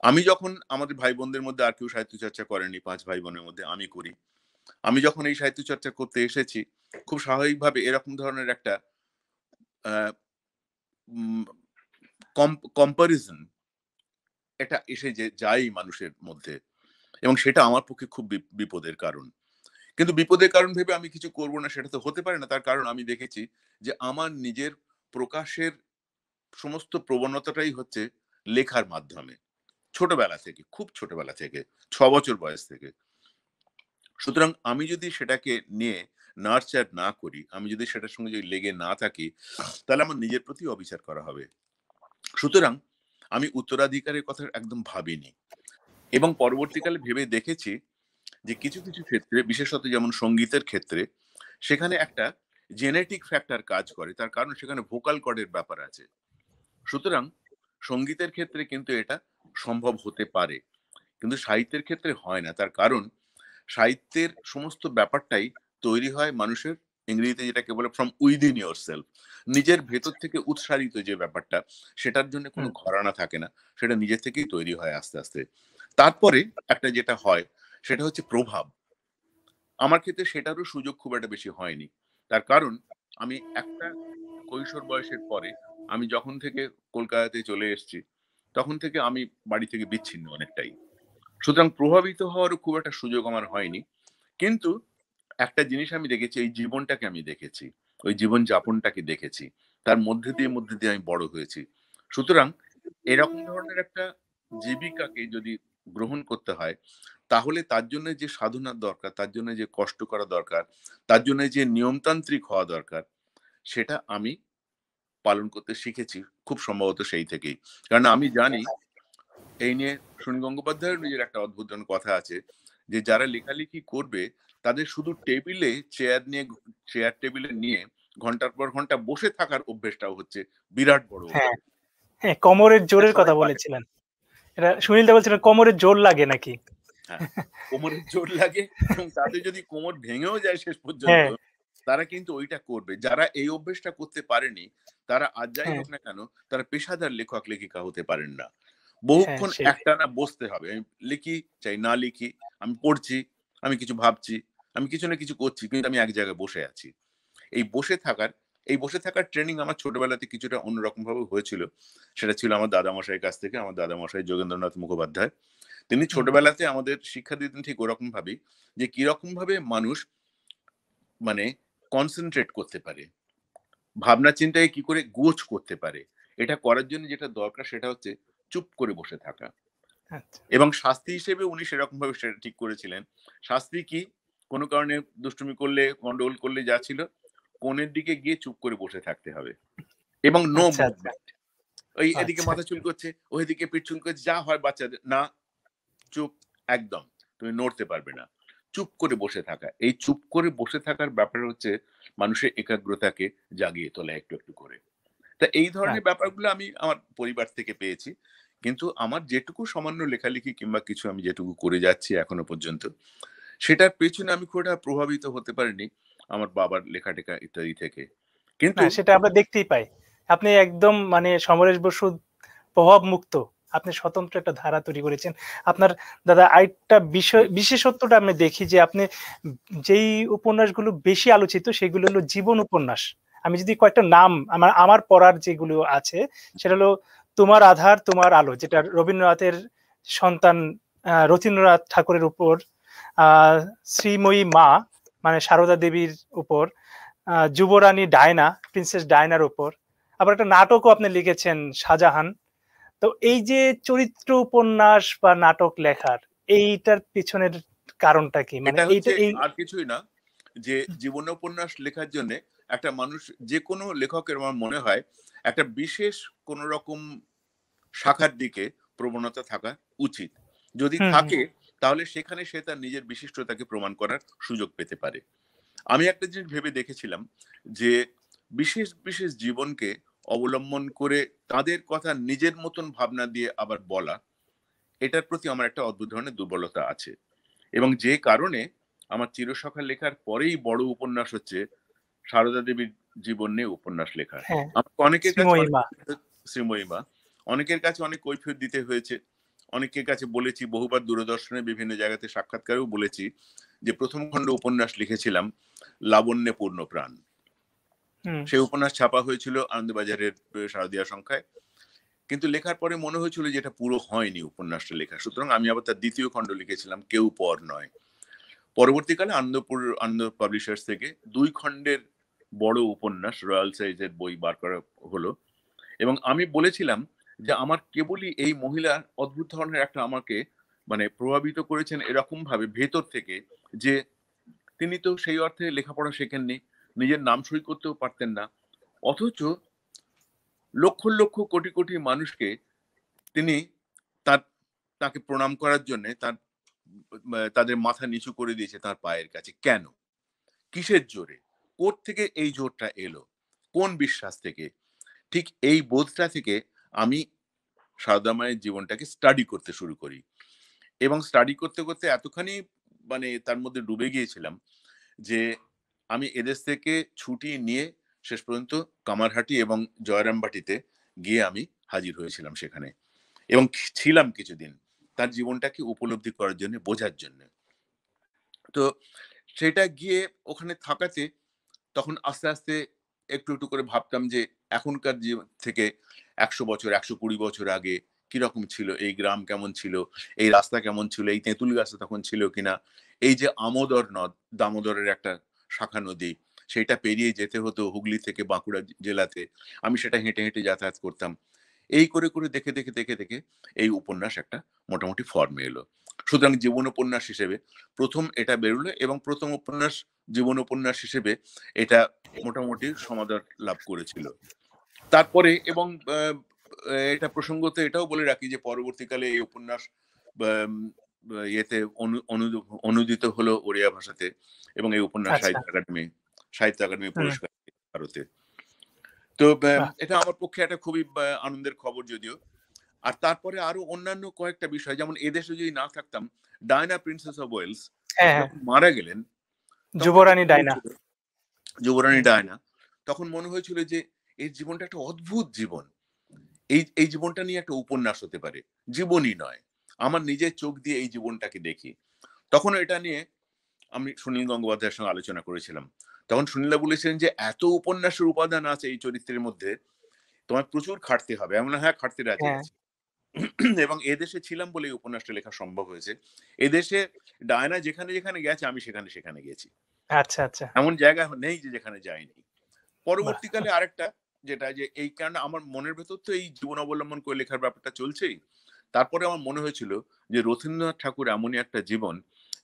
আমি যখন, আমাদের ভাই বোনদের মধ্যে আর কেউ সাহিত্য চর্চা করেনি, ৫ ভাই বোনের মধ্যে আমি করি। আমি যখন এই সাহিত্য চর্চা করতে এসেছি, খুব স্বাভাবিকভাবে এরকম ধরনের একটা আ উম কম্পারিজন এটা এসে যায় মানুষের মধ্যে, এবং সেটা আমার পক্ষে খুব বিপদের কারণ। কিন্তু বিপদের কারণ ভেবে আমি কিছু করব না সেটা তো হতে পারে না। তার কারণ আমি দেখেছি যে আমার নিজের প্রকাশের সমস্ত প্রবণতাটাই হচ্ছে লেখার মাধ্যমে। ছোটবেলা থেকে, খুব ছোটবেলা থেকে, ৬ বছর বয়স থেকে। সুতরাং আমি যদি সেটাকে নিয়ে নার্চার না করি, আমি যদি সেটার সঙ্গে যদি লেগে না থাকি, তাহলে আমার নিজের প্রতি অবিচার করা হবে। সুতরাং আমি উত্তরাধিকারের কথা একদম ভাবিনি, এবং পরবর্তীকালে ভেবে দেখেছি যে কিছু কিছু ক্ষেত্রে, বিশেষত যেমন সঙ্গীতের ক্ষেত্রে, সেখানে একটা জেনেটিক ফ্যাক্টর কাজ করে। তার কারণ সেখানে ভোকাল কর্ডের ব্যাপার আছে। সুতরাং সঙ্গীতের ক্ষেত্রে কিন্তু এটা সম্ভব হতে পারে, কিন্তু সাহিত্যের ক্ষেত্রে হয় না। তার কারণ সাহিত্যের সমস্ত ব্যাপারটাই তৈরি হয় মানুষের, ইংরেজিতে যেটাকে বলে ফ্রম উইদিন ইয়োর সেলফ, নিজের ভেতর থেকে উৎসারিত যে ব্যাপারটা, সেটার জন্য কোনো হুম, ঘরানা থাকে না, সেটা নিজে থেকেই তৈরি হয় আস্তে আস্তে। তারপরে একটা যেটা হয় সেটা হচ্ছে প্রভাব। আমার ক্ষেত্রে সেটারও সুযোগ খুব একটা বেশি হয়নি। তার কারণ আমি একটা কৈশোর বয়সের পরে, আমি যখন থেকে কলকাতাতে চলে এসেছি, তখন থেকে আমি বাড়ি থেকে বিচ্ছিন্ন অনেকটাই। সুতরাং প্রভাবিত হওয়ারও খুব একটা সুযোগ আমার হয়নি। কিন্তু একটা জিনিস আমি দেখেছি, এই জীবনটাকে আমি দেখেছি। ওই জীবন যাপনটাকে দেখেছি। তার মধ্যে দিয়ে আমি বড় হয়েছি। সুতরাং এরকম ধরনের একটা জীবিকাকে যদি গ্রহণ করতে হয়, তাহলে তার জন্য যে সাধনার দরকার, তার জন্য যে কষ্ট করা দরকার, তার জন্য যে নিয়মতান্ত্রিক হওয়া দরকার, সেটা আমি পালন করতে শিখেছি খুব সম্ভবত সেই থেকেই। কারণ আমি জানি, এই নিয়ে সুনীল গঙ্গোপাধ্যায়ের নিজের একটা অদ্ভুত কথা আছে যে যারা লেখালেখি করবে, তাদের শুধু টেবিলে চেয়ার টেবিলে নিয়ে ঘন্টার পর ঘন্টা বসে থাকার অভ্যেসটাও হচ্ছে বিরাট বড় হ্যাঁ, অভ্যেস। হ্যাঁ, কোমরের এটা জোরের সবাই কথা পারে। বলেছিলেন। এটা সুনীল দা বলছিলেন কোমরের জোর লাগে নাকি? হ্যাঁ, কোমরের জোর লাগে, এবং তাতে যদি কোমর ভেঙেও যায় শেষ পর্যন্ত, হ্যাঁ, তারা কিন্তু ওইটা করবে। যারা এই অভ্যেসটা করতে পারেনি তারা আর যাই হ্যাঁ, হোক না কেন তারা পেশাদার লেখক লেখিকা হতে পারেন না। হ্যাঁ, বহুক্ষণ সেই। একটানা বসতে হবে। আমি লিখি চাই না লিখি, আমি পড়ছি, আমি কিছু ভাবছি, আমি কিছু না কিছু করছি কিন্তু আমি এক জায়গায় বসে আছি। এই বসে থাকার এই বসে থাকার ট্রেনিং আমার ছোটবেলাতে কিছুটা অন্যরকম ভাবে হয়েছিল। সেটা ছিল আমার দাদামশাইয়ের কাছ থেকে। আমার দাদামশাই যোগেন্দ্রনাথ মুখোপাধ্যায়। তিনি হুম, ছোটবেলাতে আমাদের শিক্ষা দিতেন ঠিক ওরকম ভাবেই যে কিরকম ভাবে মানুষ মানে কনসেনট্রেট করতে পারে, ভাবনা চিন্তায় কি করে গোছ করতে পারে। এটা করার জন্য যেটা দরকার সেটা হচ্ছে চুপ করে বসে থাকা। আচ্ছা, এবং শাস্তি হিসেবে উনি সেরকম ভাবে সেটা ঠিক করেছিলেন। শাস্তি কি? কোনো কারণে দুষ্টুমি করলে, গন্ডগোল করলে যা ছিল, কোণের দিকে গিয়ে চুপ করে বসে থাকতে হবে এবং নো আচ্ছা, আচ্ছা, মুভমেন্ট। ওই এদিকে আচ্ছা, মাথা চুলকোচ্ছে, ওইদিকে পিঠ চুলকোচ্ছে, যা হয় বাচ্চাদের। না, চুপ একদম। তুমি নড়তে পারবে না। চুপ করে বসে থাকা। এই চুপ করে বসে থাকার ব্যাপার হচ্ছে মানুষের একাগ্রতাকে জাগিয়ে তোলা একটু, একটু করে। তা এই ধরনের আচ্ছা। ব্যাপারগুলো আমি আমার পরিবার থেকে পেয়েছি। কিন্তু আমার যেটুকু সামান্য লেখালেখি কিংবা কিছু আমি যেটুকু করে যাচ্ছি এখনো পর্যন্ত, সেটার পেছনে আমি খুব একটা প্রভাবিত হতে পারিনি আমার বাবার লেখা-টেখা ইত্যাদি থেকে। না, কিন্তু সেটা আমরা দেখতেই পাই। আপনি একদম মানে সমরেশ বসুর প্রভাব মুক্ত। আপনি স্বতন্ত্র একটা ধারা তৈরি করেছেন। আপনার দাদা আরেকটা বিষয় বিশেষত্বটা আমি দেখি যে আপনি যেই উপন্যাসগুলো বেশি আলোচিত সেগুলো হলো জীবন উপন্যাস। আমি যদি কয়েকটা নাম আমার আমার পড়ার যেগুলো আছে সেটা হলো 'তোমার আধার তোমার আলো' যেটা রবীন্দ্রনাথের সন্তান রথীন্দ্রনাথ ঠাকুরের উপর, আ 'শ্রীময়ী মা' মানে সারদা দেবীর উপর, যুবরানী ডায়না, প্রিন্সেস ডায়নার উপর। আবার একটা নাটকও আপনি লিখেছেন 'শাহজাহান'। তো এই যে চরিত্র উপন্যাস বা নাটক লেখার এইটার পিছনের কারণটা কি? মানে এটা এইটা হচ্ছে এই আর কিছুই না যে জীবনোপন্যাস লেখার জন্যে একটা মানুষ যেকোনো লেখকের আমার মনে হয় একটা বিশেষ কোন রকম শাখার দিকে প্রবণতা থাকা উচিত। যদি হুম, হুম, থাকে তাহলে সেখানে সে তার নিজের বিশিষ্টতাকে প্রমাণ করার সুযোগ পেতে পারে। আমি একটা জিনিস ভেবে দেখেছিলাম যে বিশেষ, বিশেষ জীবনকে অবলম্বন করে তাদের কথা নিজের মতন ভাবনা দিয়ে আবার বলা, এটার প্রতি আমার একটা অদ্ভুত ধরনের দুর্বলতা আছে। এবং যে কারণে আমার চিরসখা লেখার পরেই বড় উপন্যাস হচ্ছে সারদা দেবীর জীবন নিয়ে উপন্যাস লেখা। হ্যাঁ, আমাকে অনেকের কাছে 'শ্রীময়ী অনেক মা'। শ্রীময়ীমা, অনেকের কাছে অনেক কৈফিয়ত দিতে হয়েছে। অনেকের কাছে বলেছি বহুবার দূরদর্শনে বিভিন্ন জায়গাতে সাক্ষাৎকারেও বলেছি যে ১ম খণ্ড উপন্যাস লিখেছিলাম 'লাবণ্যে পূর্ণ প্রাণ'। হুম, সেই উপন্যাস ছাপা হয়েছিল আনন্দবাজারের শারদীয়া সংখ্যায়। কিন্তু লেখার পরে মনে হয়েছিল যে এটা পুরো হয়নি উপন্যাসটা লেখা। সুতরাং আমি আবার তার ২য় খণ্ড লিখেছিলাম 'কেউ পর নয়'। পরবর্তীকালে আনন্দ পাবলিশার্স থেকে ২ খণ্ডের বড় উপন্যাস রয়্যাল সাইজের বই বার করা হলো। এবং আমি বলেছিলাম যে আমার কেবলই এই মহিলার অদ্ভুত ধরনের একটা আমাকে মানে প্রভাবিত করেছেন এরকম ভাবে ভেতর থেকে যে তিনি তো সেই অর্থে লেখাপড়া শেখেননি, নিজের নাম সই করতেও পারতেন না। অথচ লক্ষ, লক্ষ কোটি, কোটি মানুষকে তিনি তার তাকে প্রণাম করার জন্যে তাদের মাথা নিচু করে দিয়েছে তার পায়ের কাছে। কেন? কিসের জোরে? কোত্থেকে এই জোরটা এলো? কোন বিশ্বাস থেকে? ঠিক এই বোধটা থেকে আমি সারদা মায়ের জীবনটাকে স্টাডি করতে শুরু করি। এবং স্টাডি করতে, করতে এতখানি মানে তার মধ্যে ডুবে গিয়েছিলাম যে আমি এদেশ থেকে ছুটি নিয়ে শেষ পর্যন্ত কামারহাটি এবং জয়রামবাটিতে গিয়ে আমি হাজির হয়েছিলাম সেখানে। এবং ছিলাম কিছুদিন। তার জীবনটাকে উপলব্ধি করার জন্য, বোঝার জন্য। তো সেটা গিয়ে ওখানে থাকাতে তখন আস্তে, আস্তে একটু, একটু করে ভাবতাম যে এখনকার থেকে ১০০ বছর, ১২০ বছর আগে কিরকম ছিল? এই গ্রাম কেমন ছিল? এই রাস্তা কেমন ছিল? এই তেঁতুল গাছটা তখন ছিল কিনা? এই যে আমোদর নদ, দামোদরের একটা শাখা নদী, সেইটা পেরিয়ে যেতে হতো হুগলি থেকে বাঁকুড়া জেলাতে। আমি সেটা হেঁটে, হেঁটে যাতায়াত করতাম। এই করে, করে দেখে, দেখে, দেখে, দেখে এই উপন্যাস একটা মোটামুটি ফর্মে এলো। সুতরাং জীবন উপন্যাস হিসেবে ১ম এটা বেরোলো এবং ১ম উপন্যাস জীবন উপন্যাস হিসেবে এটা মোটামুটি সমাদর লাভ করেছিল। তারপরে এবং এটা প্রসঙ্গত এটাও বলে রাখি যে পরবর্তীকালে এই উপন্যাস আম ইয়েতে অনুদিত হলো ওড়িয়া ভাষাতে এবং এই উপন্যাস আচ্ছা, সাহিত্য একাডেমি হুম, পুরস্কার ভারতে। তো বাহ! এটা আমার পক্ষে একটা খুবই আনন্দের খবর যদিও। আর তারপরে আরো অন্যান্য কয়েকটা বিষয় যেমন এদেশে যদি না থাকতাম, ডায়ানা প্রিন্সেস অফ ওয়েলস হ্যাঁ, হ্যাঁ, যখন মারা গেলেন তখন একটা 'যুবরানী খবর ডায়না'। ছিল যুবরানী ডায়না, তখন মনে হয়েছিল যে এই জীবনটা একটা অদ্ভুত জীবন। এই জীবনটা নিয়ে একটা উপন্যাস হতে পারে, জীবনই নয়। আমার নিজের চোখ দিয়ে এই জীবনটাকে দেখি। তখন এটা নিয়ে আমি সুনীল গঙ্গোপাধ্যায়ের সঙ্গে আলোচনা করেছিলাম। তখন সুনীলদা বলেছিলেন যে, "এত উপন্যাসের উপাদান আছে এই চরিত্রের মধ্যে, তোমায় প্রচুর খাটতে হবে।" আমি বললাম, "হ্যাঁ, খাটতে রাজি হ্যাঁ, আছি।" এবং এদেশে ছিলাম বলে এই উপন্যাসটা লেখা সম্ভব হয়েছে। এদেশে ডায়না যেখানে, যেখানে গেছে আমি সেখানে, সেখানে গেছি। আচ্ছা, আচ্ছা। এমন জায়গা নেই যে যেখানে যাইনি। বাহ! পরবর্তীকালে আরেকটা যেটা যে এই কারণে আমার মনের ভেতর তো এই জীবন অবলম্বন করে লেখার ব্যাপারটা চলছেই। তারপরে আমার মনে হয়েছিল যে রথীন্দ্রনাথ ঠাকুর এমনই একটা জীবন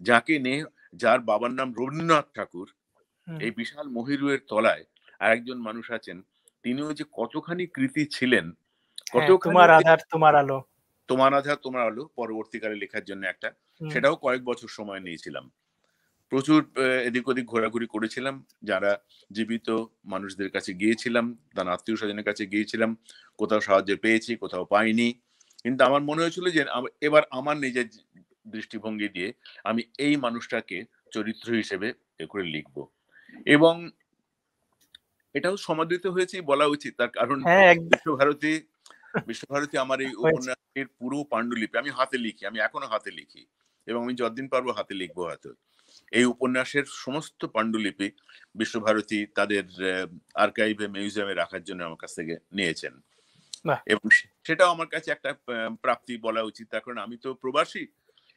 যাকে নিয়ে, যার বাবার নাম রবীন্দ্রনাথ ঠাকুর, হুম। এই বিশাল মহিরুহের তলায় আরেকজন মানুষ আছেন। তিনিও যে কতখানি কৃতী ছিলেন, হ্যাঁ, কতখানি তোমার ওই যে আধার তোমার আলো। তোমার আঁধার তোমার আলো পরবর্তীকালে লেখার জন্য একটা, হুম। সেটাও কয়েক বছর সময় নিয়েছিলাম। প্রচুর এদিক ওদিক ঘোরাঘুরি করেছিলাম। যারা জীবিত মানুষদের কাছে গিয়েছিলাম, তার আত্মীয়-স্বজনের কাছে গিয়েছিলাম। কোথাও সাহায্য পেয়েছি, কোথাও পাইনি। কিন্তু আমার মনে হয়েছিল যে এবার আমার নিজের দৃষ্টিভঙ্গি দিয়ে আমি এই মানুষটাকে চরিত্র হিসেবে এ করে লিখব। এবং এটাও সমাদৃত হয়েছেই বলা উচিত। তার কারণ হ্যাঁ, একদম বিশ্বভারতী বিশ্বভারতী আমার এই হয়েছে। উপন্যাসের পুরো পাণ্ডুলিপি আমি হাতে লিখি। আমি এখনো হাতে লিখি। এবং আমি যতদিন পারবো হাতে লিখবো হয়তো। এই উপন্যাসের সমস্ত পাণ্ডুলিপি বিশ্বভারতী তাদের আর্কাইভে, মিউজিয়ামে রাখার জন্য আমার কাছ থেকে নিয়েছেন। বাহ! এবং সেটাও আমার কাছে একটা প্রাপ্তি বলা উচিত। তার কারণ আমি তো প্রবাসী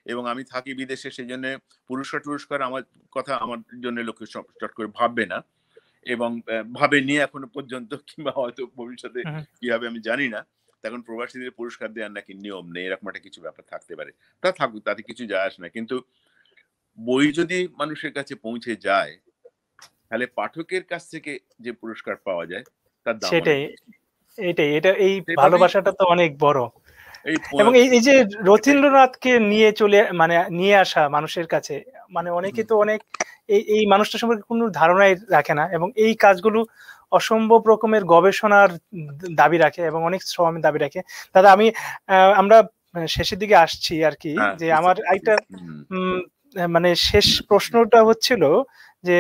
এবং আমি থাকি বিদেশে, সেজন্য পুরস্কার-টুরস্কার আমার কথা আমার জন্য লোকে চট করে ভাববে না। এবং ভাবেনি এখনো পর্যন্ত, কিংবা হয়তো ভবিষ্যতে হুম, কি হবে আমি জানি না। তখন প্রবাসীদের পুরস্কার দেওয়ার নাকি নিয়ম নেই। এরকম একটা কিছু ব্যাপার থাকতে পারে। তা থাকুক, তাতে কিছু যায় আসে না। কিন্তু বই যদি মানুষের কাছে পৌঁছে যায়, তাহলে পাঠকের কাছ থেকে যে পুরস্কার পাওয়া যায়, তার দাম অনেক সেটাই। বেশি। এইটাই। এটা এই সেভাবেই ভালোবাসাটা তো অনেক বড়। এই এবং এই যে এটাই রথীন্দ্রনাথকে নিয়ে চলে মানে নিয়ে আসা মানুষের কাছে মানে অনেকে তো অনেক এই মানুষটা সম্পর্কে কোনো ধারণাই রাখে না এবং এই কাজগুলো অসম্ভব রকমের গবেষণার দাবি রাখে এবং অনেক শ্রমের দাবি রাখে। দাদা আমি আমরা শেষের দিকে আসছি আরকি হ্যাঁ, যে বুঝতে আমার পেরেছি। একটা উম মানে শেষ প্রশ্নটা হচ্ছিল যে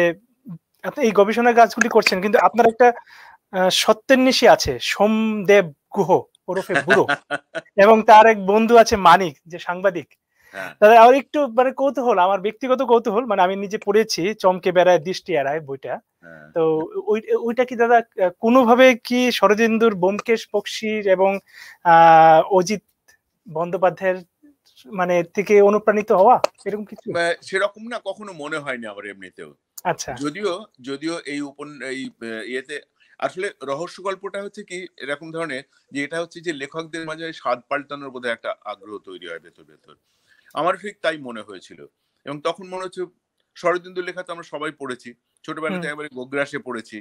আপনি এই গবেষণার কাজগুলি করছেন কিন্তু আপনার একটা সত্যান্বেষী আছে সোমদেব গুহ ওরফে বুড়ো এবং তার এক বন্ধু আছে মানিক যে সাংবাদিক। হ্যাঁ, দাদা আমার একটু মানে কৌতূহল, আমার ব্যক্তিগত কৌতূহল মানে আমি নিজে পড়েছি 'চমকে বেড়ায় দৃষ্টি এড়ায়' বইটা। হ্যাঁ। তো ওইটা কি দাদা কোনভাবে কি শরদিন্দুর ব্যোমকেশ বক্সীর এবং অজিত বন্দ্যোপাধ্যায়ের মানে থেকে অনুপ্রাণিত হওয়া এরকম কিছু? সেরকম না, কখনো মনে হয়নি আমার এমনিতেও। আচ্ছা, যদিও যদিও এই ইয়েতে আসলে রহস্য গল্পটা হচ্ছে কি এরকম ধরনের, যে এটা হচ্ছে যে লেখকদের মাঝে স্বাদ পাল্টানোর বোধহয় একটা আগ্রহ তৈরি হয় ভেতর ভেতর। আমার ঠিক তাই মনে হয়েছিল। এবং তখন মনে হচ্ছে শরদিন্দুর লেখা তো আমরা সবাই পড়েছি। হুম, ছোটবেলাতে একেবারে গোগ্রাসে পড়েছি।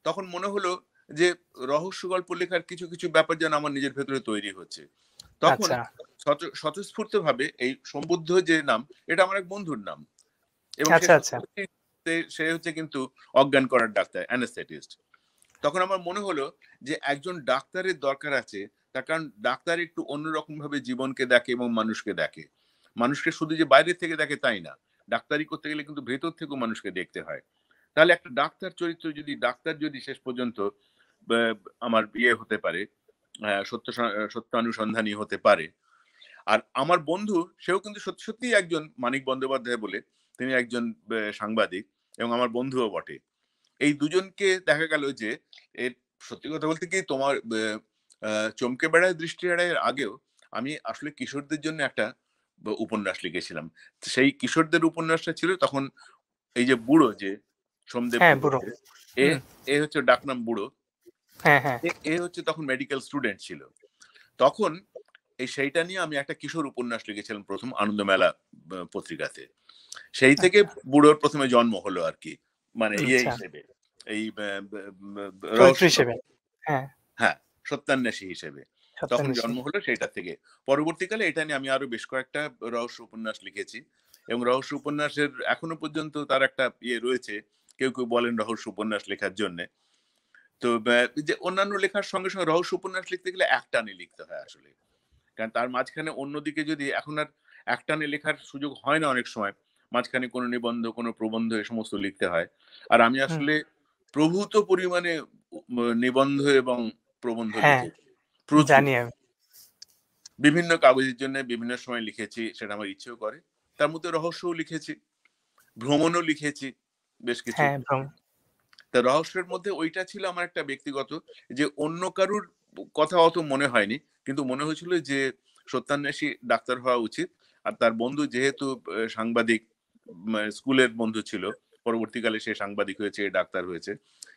তখন মনে হলো যে রহস্য গল্প লেখার কিছু, কিছু ব্যাপার যেন আমার নিজের ভেতরে তৈরি হচ্ছে। তখন আচ্ছা, স্বতঃস্ফূর্তভাবে এই সম্বুদ্ধ যে নাম, এটা আমার এক বন্ধুর নাম। এবং সে আচ্ছা, আচ্ছা, সত্যি সত্যি সে হচ্ছে কিন্তু অজ্ঞান করার ডাক্তার, অ্যানেস্থেটিস্ট। তখন আমার মনে হলো যে একজন ডাক্তারের দরকার আছে। তার কারণ ডাক্তার একটু অন্যরকম ভাবে জীবনকে দেখে এবং মানুষকে দেখে। মানুষকে শুধু যে বাইরে থেকে দেখে তাই না। ডাক্তারি করতে গেলে কিন্তু ভেতর থেকেও মানুষকে দেখতে হয়। তাহলে একটা ডাক্তার যদি শেষ পর্যন্ত ব্যা আমার ইয়ে হতে পারে, সত্যানুসন্ধানী হতে পারে। আর আমার বন্ধু, সেও কিন্তু সত্যি, সত্যিই একজন মানিক বন্দ্যোপাধ্যায় বলে, তিনি একজন সাংবাদিক এবং আমার বন্ধুও বটে। এই দুজনকে দেখা গেল যে এর সত্যি কথা বলতে কি, তোমার আ চমকে বেড়ায় দৃষ্টি এড়ায় এর আগেও আমি আসলে কিশোরদের জন্য একটা উপন্যাস লিখেছিলাম। সেই কিশোরদের উপন্যাসটা ছিল তখন এই যে বুড়ো যে সোমদেব হ্যাঁ, গুহ, বুড়ো। এ হুম, এ হচ্ছে ডাকনাম বুড়ো। হ্যাঁ, হ্যাঁ, এ হচ্ছে তখন মেডিকেল স্টুডেন্ট ছিল। তখন সেইটা নিয়ে আমি একটা কিশোর উপন্যাস লিখেছিলাম ১ম আনন্দমেলা পত্রিকাতে। সেই থেকে আচ্ছা, বুড়োর ১ম এ জন্ম হলো আরকি। মানে ইয়ে আচ্ছা, হিসেবে, এই চরিত্র রহস্য হিসেবে। গল্প, হ্যাঁ, হ্যাঁ, সত্যান্বেষী হিসেবে। তখন সত্যান্বেষী। জন্ম হলো সেইটা থেকে। পরবর্তীকালে এটা নিয়ে আমি আরো বেশ কয়েকটা রহস্য উপন্যাস লিখেছি। এবং রহস্য উপন্যাসের এখনো পর্যন্ত তার একটা ইয়ে রয়েছে। কেউ বলেন রহস্য উপন্যাস লেখার জন্যে। তো যে অন্যান্য লেখার সঙ্গে রহস্য উপন্যাস লিখতে গেলে একটানে লিখতে হয় আসলে। কারণ তার মাঝখানে অন্যদিকে যদি এখন আর একটানে লেখার সুযোগ হয় না অনেক সময়। মাঝখানে কোনো নিবন্ধ, কোনো প্রবন্ধ এ সমস্ত লিখতে হয়। আর আমি আসলে প্রভূত পরিমাণে নিবন্ধ এবং প্রবন্ধ হ্যাঁ, লিখেছি। প্রচুর। জানি আমি। বিভিন্ন কাগজের জন্য বিভিন্ন সময় লিখেছি, সেটা আমার ইচ্ছেও করে। তার মধ্যে রহস্যও লিখেছি, ভ্রমণও লিখেছি বেশ কিছু। হ্যাঁ, তা রহস্যের মধ্যে ওইটা ছিল আমার একটা ব্যক্তিগত, যে অন্য কারুর কথা অত মনে হয়নি। কিন্তু মনে হয়েছিল যে সত্যান্বেষী ডাক্তার হওয়া উচিত। আর তার বন্ধু যেহেতু সাংবাদিক, স্কুলের বন্ধু ছিল। পরবর্তীকালে সে সাংবাদিক হয়েছে, ডাক্তার হয়েছে।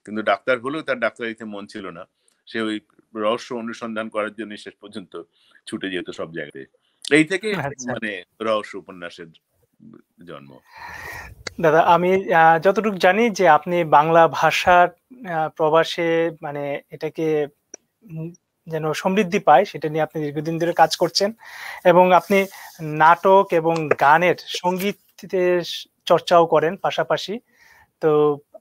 কিন্তু ডাক্তার হলেও তার ডাক্তারিতে মন ছিল না। সে ওই রহস্য অনুসন্ধান করার জন্য শেষ পর্যন্ত ছুটে যেত সব জায়গায়। এই থেকে আচ্ছা। মানে রহস্য উপন্যাসের জন্ম। দাদা আমি যতটুকু জানি যে আপনি বাংলা ভাষার প্রবাসে মানে এটাকে উম যেন সমৃদ্ধি পায় সেটা নিয়ে আপনি দীর্ঘদিন ধরে কাজ করছেন এবং আপনি নাটক এবং গানের সংগীতের চর্চাও করেন পাশাপাশি। তো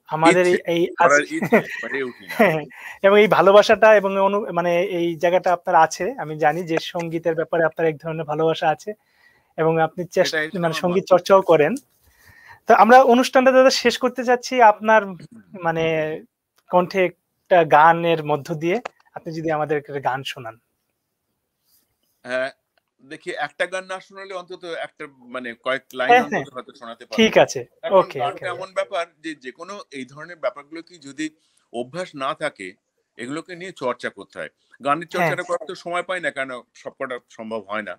আমাদের ইচ্ছে, এই করার ইচ্ছে, পেরে উঠি না। হ্যাঁ, এবং এই ভালোবাসাটা এবং মানে এই জায়গাটা আপনার আছে। আমি জানি যে সংগীতের ব্যাপারে আপনার এক ধরনের ভালোবাসা আছে এবং আপনি এটা মানে আমার সংগীত মত। চর্চাও করেন। তো আমরা অনুষ্ঠানটা দাদা শেষ করতে চাচ্ছি আপনার মানে কণ্ঠে একটা গানের মধ্য দিয়ে। আপনি যদি আমাদের একটা গান শোনান। হ্যাঁ, দেখি একটা গান না শোনালে অন্তত একটা মানে কয়েক লাইন হ্যাঁ, হ্যাঁ, অন্তত হয়তো শোনাতে ঠিক পারবো। আছে। এখন ওকে, গানটা ওকে দাদা। এমন ব্যাপার যে যেকোনো এই ধরনের ব্যাপারগুলো কি যদি অভ্যাস না থাকে, এগুলোকে নিয়ে চর্চা করতে হয়। গানের হ্যাঁ, চর্চাটা করার তো সময় পাই না, কেন সবকটা সম্ভব হয় না।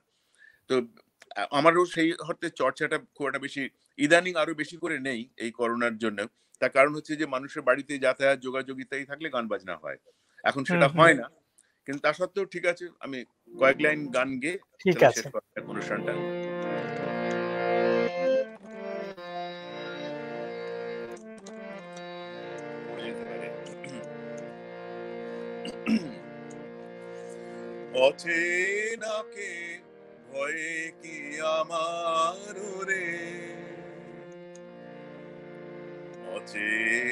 তো আমারও সেই অর্থে চর্চাটা খুব একটা বেশি, ইদানিং আরো বেশি করে নেই এই করোনার জন্য। তার কারণ হচ্ছে যে মানুষের বাড়িতে যাতায়াত যোগাযোগ ইত্যাদি থাকলে গান বাজনা হয়। এখন হুম, সেটা হুম, হয় না। কিন্তু তা সত্ত্বেও ঠিক আছে, আমি কয়েক লাইন গান গেয়ে ঠিক তাহলে শেষ আছে। করা যাক অনুষ্ঠানটা। পড়ে যেতে পারে। অচেনাকে ভয়ে কি আমার রে,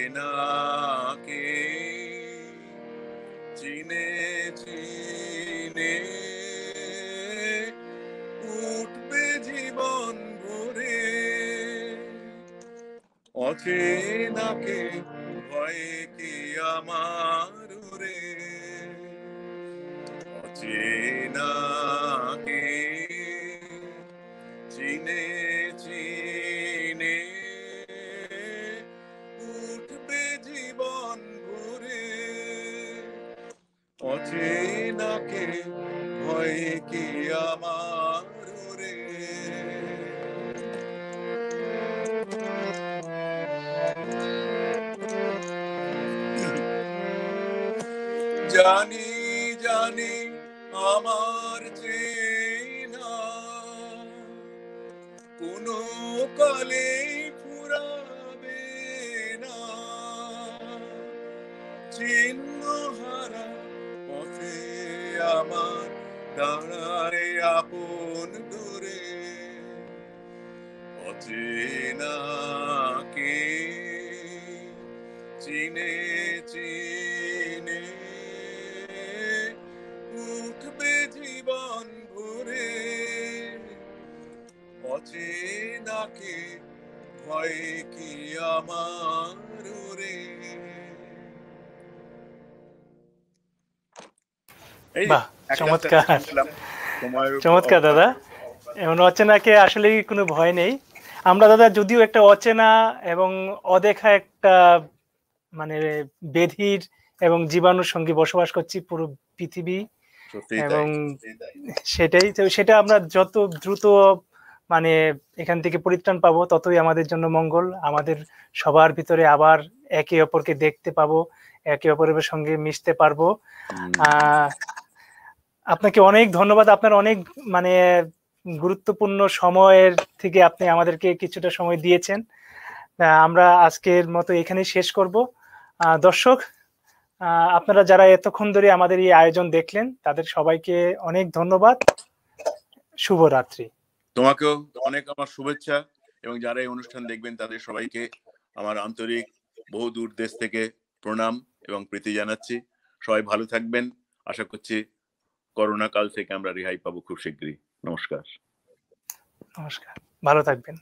অচেনাকে চিনে চিনে উঠবে জীবন ভরে, অচেনাকে ভয়ে কি আমার রে, অচেনাকে চিনে চিনে উঠবে জীবন ভরে, অচেনাকে ভয়ে কি আমার রে। জানি জানি আমার চেনা কোনো কালে ফুরাবে না, চিহ্ন হারা পথে আমার দাঁড়ায় আপন দূরে, অচেনাকে চিনে চিনে উঠবে জীবন ভরে, অচেনাকে ভয়ে কি আমার রে। এই বাহ! এক লাখ চমৎকার, শুনলাম সময়ের চমৎকার অভাব। দাদা। এমন অচেনাকে আসলেই কোনো ভয় নেই। আমরা দাদা যদিও একটা অচেনা এবং অদেখা একটা মানে ব্যাধির এবং জীবাণুর সঙ্গে বসবাস করছি পুরো পৃথিবী সত্যিই তাই। এবং সেটাই তো সেটা আমরা যত দ্রুত মানে এখান থেকে পরিত্রাণ পাবো ততই আমাদের জন্য মঙ্গল। আমাদের সবার ভিতরে আবার একে অপরকে দেখতে পাবো, একে অপরের সঙ্গে মিশতে পারবো। আহ আপনাকে অনেক ধন্যবাদ। আপনার অনেক মানে গুরুত্বপূর্ণ সময়ের থেকে আপনি আমাদেরকে কিছুটা সময় দিয়েছেন। আমরা আজকের মতো এখানেই শেষ করব। দর্শক আপনারা যারা এতক্ষণ ধরে আমাদের এই আয়োজন দেখলেন তাদের সবাইকে অনেক ধন্যবাদ। শুভরাত্রি। তোমাকেও অনেক আমার শুভেচ্ছা, এবং যারা এই অনুষ্ঠান দেখবেন তাদের সবাইকে আমার আন্তরিক বহু দূর দেশ থেকে প্রণাম এবং প্রীতি জানাচ্ছি। সবাই ভালো থাকবেন। আশা করছি করোনা কাল থেকে আমরা রেহাই পাবো খুব শীঘ্রই। নমস্কার। নমস্কার। ভালো থাকবেন।